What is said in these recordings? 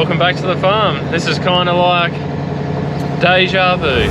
welcome back to the farm. This is kind of like deja vu.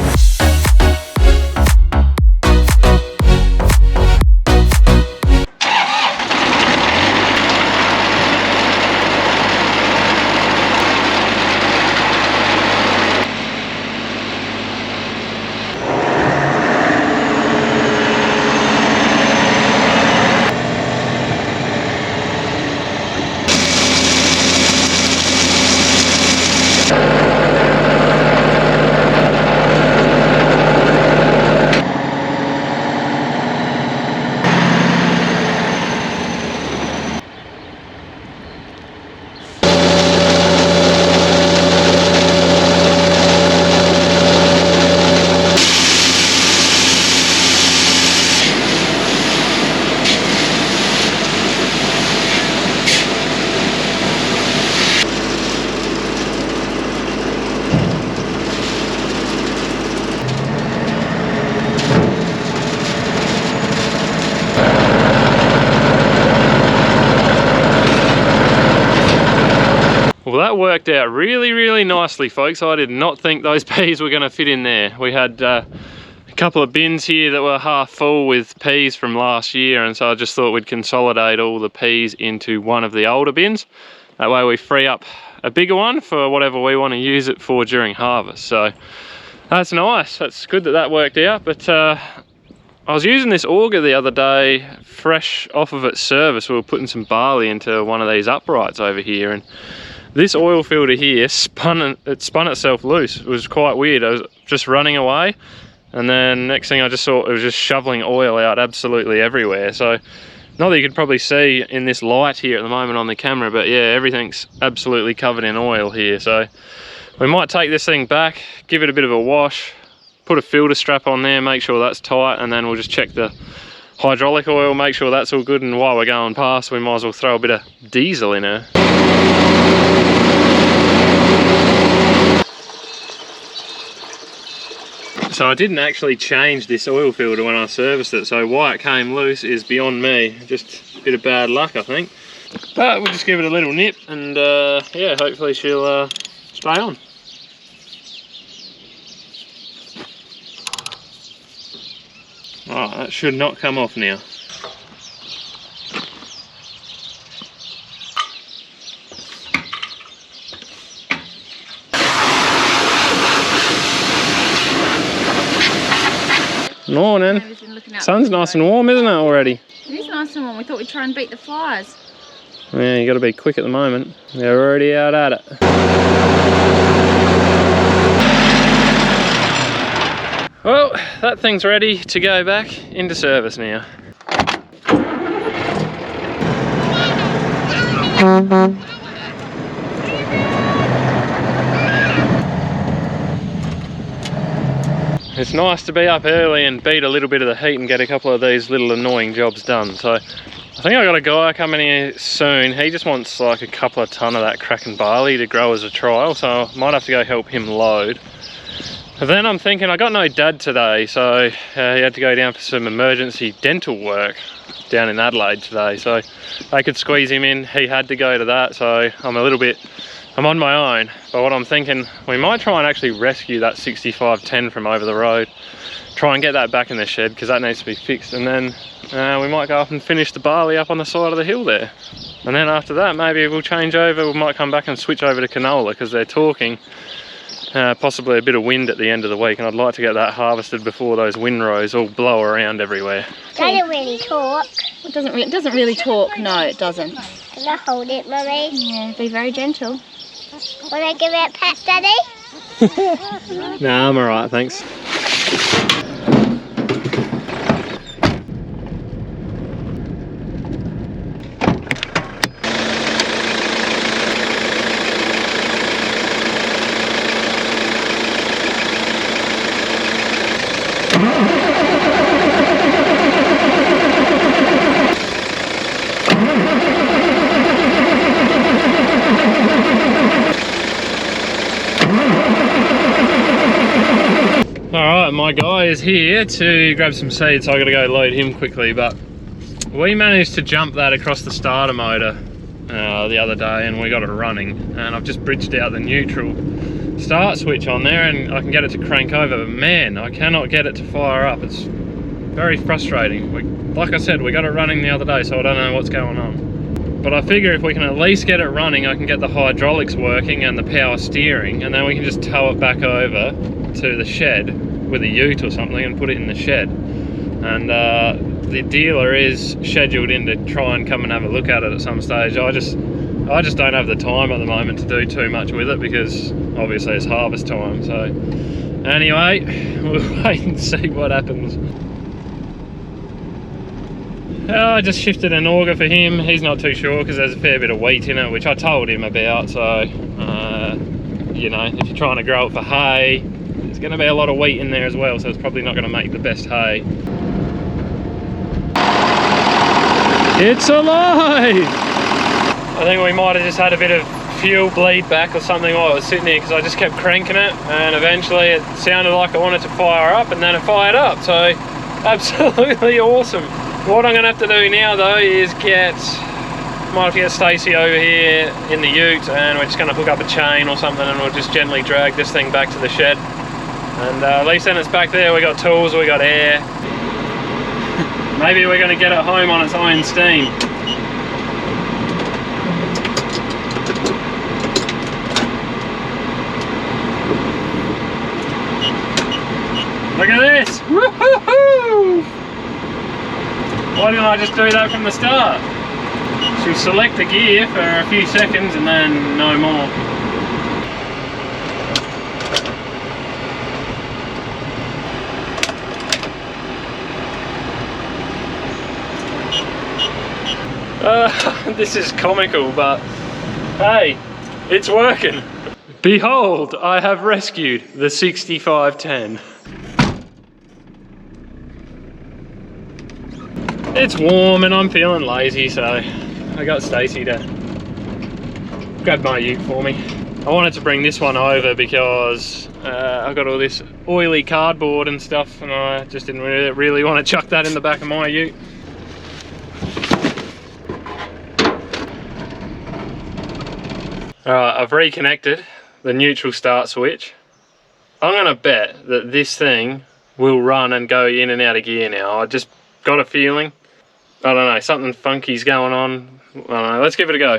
Well, that worked out really nicely, folks. I did not think those peas were going to fit in there. We had a couple of bins here that were half full with peas from last year, and so I just thought we'd consolidate all the peas into one of the older bins. That way we free up a bigger one for whatever we want to use it for during harvest. So that's nice. That's good that that worked out. But I was using this auger the other day, fresh off of its service. We were putting some barley into one of these uprights over here, and this oil filter here spun itself loose. It was quite weird. I was just running away, and then next thing I just saw, it was just shoveling oil out absolutely everywhere. So not that you could probably see in this light here at the moment on the camera, but yeah, everything's absolutely covered in oil here. So we might take this thing back, give it a bit of a wash, put a filter strap on there, make sure that's tight, and then we'll just check the hydraulic oil, make sure that's all good, and while we're going past, we might as well throw a bit of diesel in her. So I didn't actually change this oil filter when I serviced it, so why it came loose is beyond me. Just a bit of bad luck, I think. But we'll just give it a little nip, and yeah, hopefully she'll stay on. Oh, that should not come off now. Morning. Sun's nice and warm, isn't it, already? It is nice and warm. We thought we'd try and beat the flies. Yeah, you got to be quick at the moment. They're already out at it. Well, that thing's ready to go back into service now. It's nice to be up early and beat a little bit of the heat and get a couple of these little annoying jobs done. So I think I got a guy coming here soon. He just wants like a couple of ton of that cracking barley to grow as a trial, so I might have to go help him load. But then I'm thinking, I got no dad today, so he had to go down for some emergency dental work down in Adelaide today, so they could squeeze him in. He had to go to that, so I'm on my own. But what I'm thinking, we might try and actually rescue that 6510 from over the road, try and get that back in the shed, because that needs to be fixed, and then we might go up and finish the barley up on the side of the hill there. And then after that, maybe we'll change over, we might come back and switch over to canola, because they're talking possibly a bit of wind at the end of the week, and I'd like to get that harvested before those windrows all blow around everywhere. Doesn't really talk. It doesn't really talk. No, it doesn't. Can I hold it, Mummy? Yeah, be very gentle. Want I give it a pat, Daddy? Nah, I'm alright, thanks. Alright, my guy is here to grab some seed, so I gotta go load him quickly, but we managed to jump that across the starter motor the other day and we got it running, and I've just bridged out the neutral start switch on there and I can get it to crank over, but man, I cannot get it to fire up. It's very frustrating. Like I said, we got it running the other day, so I don't know what's going on. But I figure if we can at least get it running, I can get the hydraulics working and the power steering, and then we can just tow it back over to the shed with a ute or something and put it in the shed. And the dealer is scheduled in to try and come and have a look at it at some stage. I just don't have the time at the moment to do too much with it because obviously it's harvest time. So anyway, we'll wait and see what happens. I just shifted an auger for him. He's not too sure because there's a fair bit of wheat in it, which I told him about. So you know, if you're trying to grow it for hay, there's going to be a lot of wheat in there as well, so it's probably not going to make the best hay. It's alive! I think we might have just had a bit of fuel bleed back or something while I was sitting here, because I just kept cranking it and eventually it sounded like I wanted to fire up, and then it fired up. So absolutely awesome. What I'm going to have to do now though is might have to get Stacey over here in the ute, and we're just going to hook up a chain or something and we'll just gently drag this thing back to the shed. And at least then it's back there, we got tools, we got air. Maybe we're going to get it home on its own steam. Look at this! Woo-hoo-hoo! Why didn't I just do that from the start? She'll select the gear for a few seconds and then no more. This is comical, but hey, it's working. Behold, I have rescued the 6510. It's warm and I'm feeling lazy, so I got Stacey to grab my ute for me. I wanted to bring this one over because I've got all this oily cardboard and stuff, and I just didn't really want to chuck that in the back of my ute. Alright, I've reconnected the neutral start switch. I'm going to bet that this thing will run and go in and out of gear now. I just got a feeling. I don't know, something funky's going on. I don't know, let's give it a go.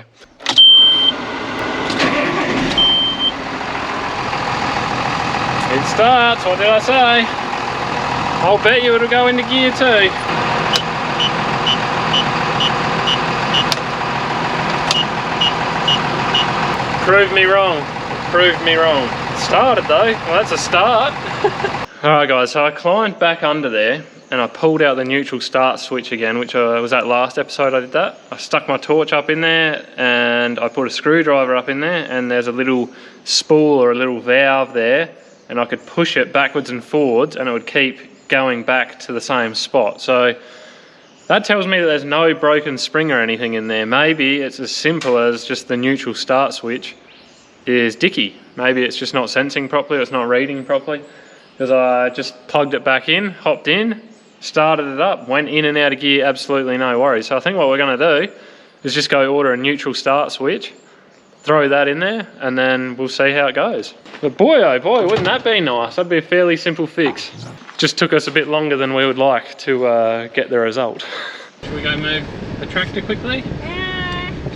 It starts, what did I say? I'll bet you it'll go into gear too. Prove me wrong. Prove me wrong. It started though. Well, that's a start. Alright guys, so I climbed back under there and I pulled out the neutral start switch again, which was that last episode I did that. I stuck my torch up in there and I put a screwdriver up in there, and there's a little spool or a little valve there, and I could push it backwards and forwards and it would keep going back to the same spot. So that tells me that there's no broken spring or anything in there. Maybe it's as simple as just the neutral start switch is dicky. Maybe it's just not sensing properly, or it's not reading properly. Because I just plugged it back in, hopped in, started it up, went in and out of gear, absolutely no worries. So I think what we're going to do is just go order a neutral start switch, throw that in there, and then we'll see how it goes. But boy oh boy, wouldn't that be nice? That'd be a fairly simple fix. Just took us a bit longer than we would like to get the result. Should we go move the tractor quickly?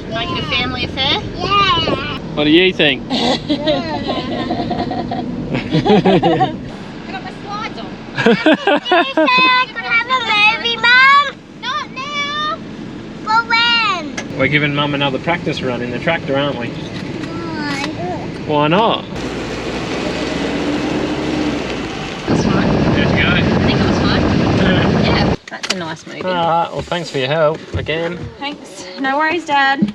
Make it a family affair? Yeah. What do you think? I got my slides on. Did you say I could have a movie, Mum? Not now. But when? We're giving Mum another practice run in the tractor, aren't we? Why? Why not? That's fine. How'd you go? I think it was fine. Yeah. That's a nice movie. Alright, well thanks for your help again. Thanks. No worries, Dad.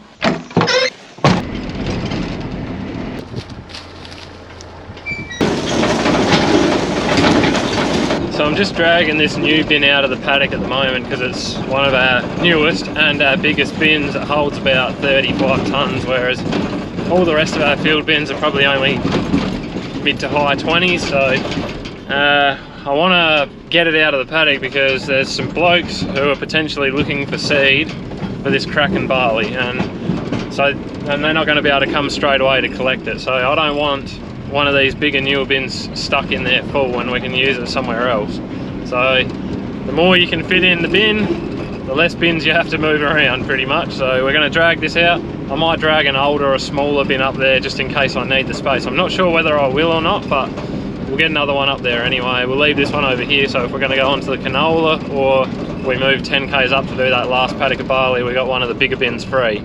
So I'm just dragging this new bin out of the paddock at the moment because it's one of our newest and our biggest bins. It holds about 35 tonnes, whereas all the rest of our field bins are probably only mid to high 20s. So I want to get it out of the paddock because there's some blokes who are potentially looking for seed for this cracking barley, and So, and they're not going to be able to come straight away to collect it. So I don't want one of these bigger newer bins stuck in there full when we can use it somewhere else. So the more you can fit in the bin, the less bins you have to move around pretty much. So we're going to drag this out. I might drag an older or smaller bin up there just in case I need the space. I'm not sure whether I will or not, but we'll get another one up there anyway. We'll leave this one over here, so if we're going to go onto the canola or we move 10 k's up to do that last paddock of barley, we got one of the bigger bins free.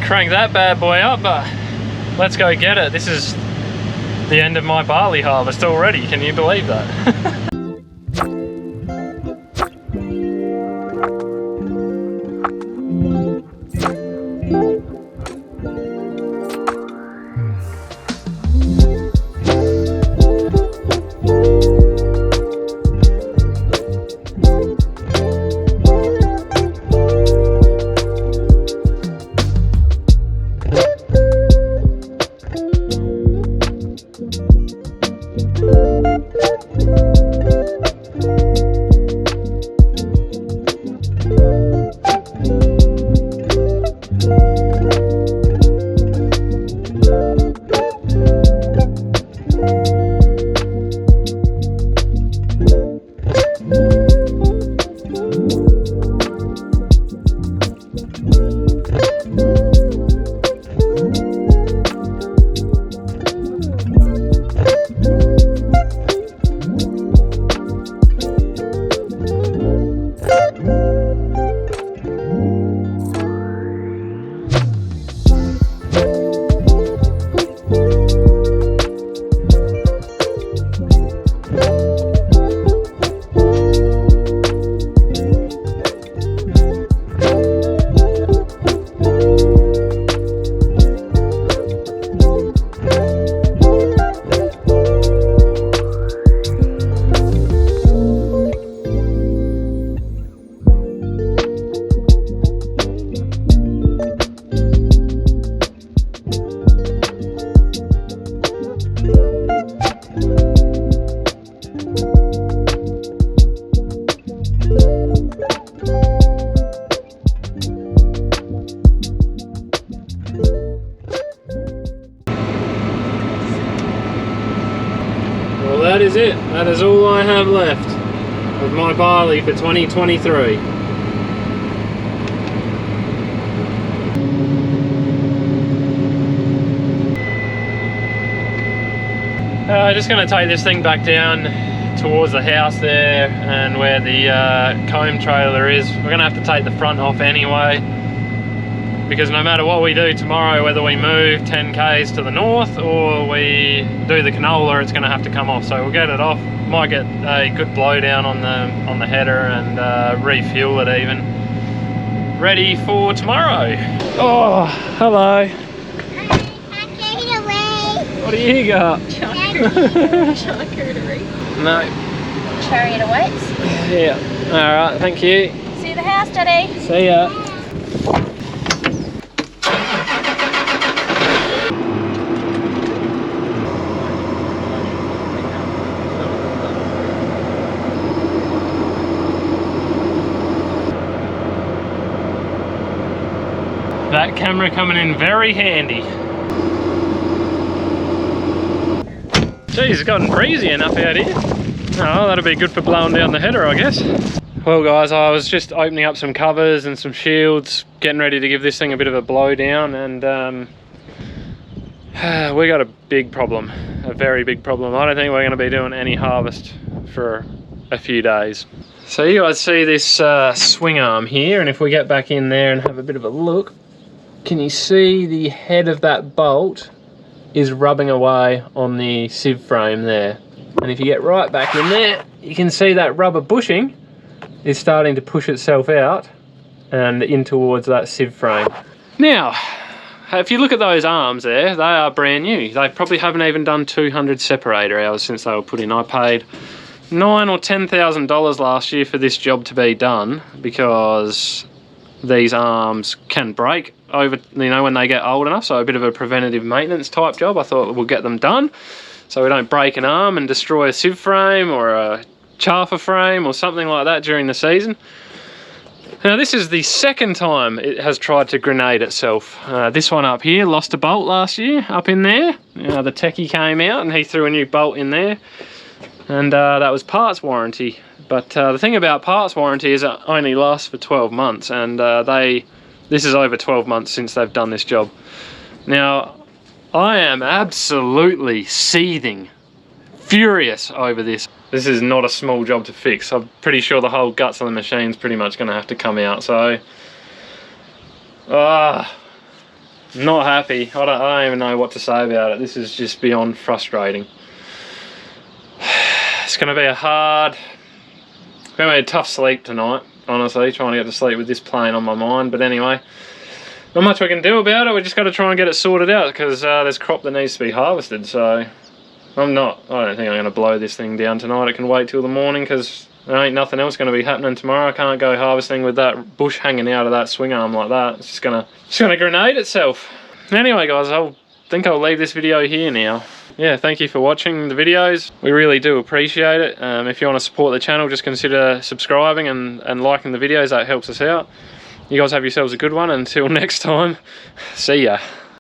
Crank that bad boy up, but let's go get it. This is the end of my barley harvest already. Can you believe that? Well, that is it. That is all I have left of my barley for 2023. Just going to take this thing back down towards the house there, and where the comb trailer is. We're going to have to take the front off anyway, because no matter what we do tomorrow, whether we move 10 k's to the north or we do the canola, it's going to have to come off. So we'll get it off. Might get a good blowdown on the header and refuel it even. Ready for tomorrow. Oh, hello. What do you got? Charcuterie. No. Chariot awaits. Yeah. Alright, thank you. See you at the house, Daddy. See ya. That camera coming in very handy. Geez, it's gotten breezy enough out here. Oh, that'll be good for blowing down the header, I guess. Well guys, I was just opening up some covers and some shields, getting ready to give this thing a bit of a blow down, and we got a big problem, a very big problem. I don't think we're going to be doing any harvest for a few days. So you guys see this swing arm here, and if we get back in there and have a bit of a look, can you see the head of that bolt is rubbing away on the sieve frame there? And if you get right back in there, you can see that rubber bushing is starting to push itself out and in towards that sieve frame. Now, if you look at those arms there, they are brand new. They probably haven't even done 200 separator hours since they were put in. I paid $9,000 or $10,000 last year for this job to be done because these arms can break over, you know, when they get old enough. So a bit of a preventative maintenance type job. I thought we'll get them done so we don't break an arm and destroy a sieve frame or a chaffer frame or something like that during the season. Now this is the second time it has tried to grenade itself. This one up here lost a bolt last year up in there. The techie came out and he threw a new bolt in there, and that was parts warranty. But the thing about parts warranty is it only lasts for 12 months, and this is over 12 months since they've done this job. Now I am absolutely seething, furious over this. This is not a small job to fix. I'm pretty sure the whole guts of the machine's pretty much going to have to come out. So, not happy. I don't even know what to say about it. This is just beyond frustrating. It's going to be a tough sleep tonight, honestly, trying to get to sleep with this plane on my mind. But anyway, not much we can do about it. We just got to try and get it sorted out because there's crop that needs to be harvested. So I don't think I'm going to blow this thing down tonight. It can wait till the morning because there ain't nothing else going to be happening tomorrow. I can't go harvesting with that bush hanging out of that swing arm like that. It's just going to grenade itself. Anyway guys, I think I'll leave this video here now. Yeah, thank you for watching the videos. We really do appreciate it. If you want to support the channel, just consider subscribing and liking the videos. That helps us out. You guys have yourselves a good one. Until next time, see ya.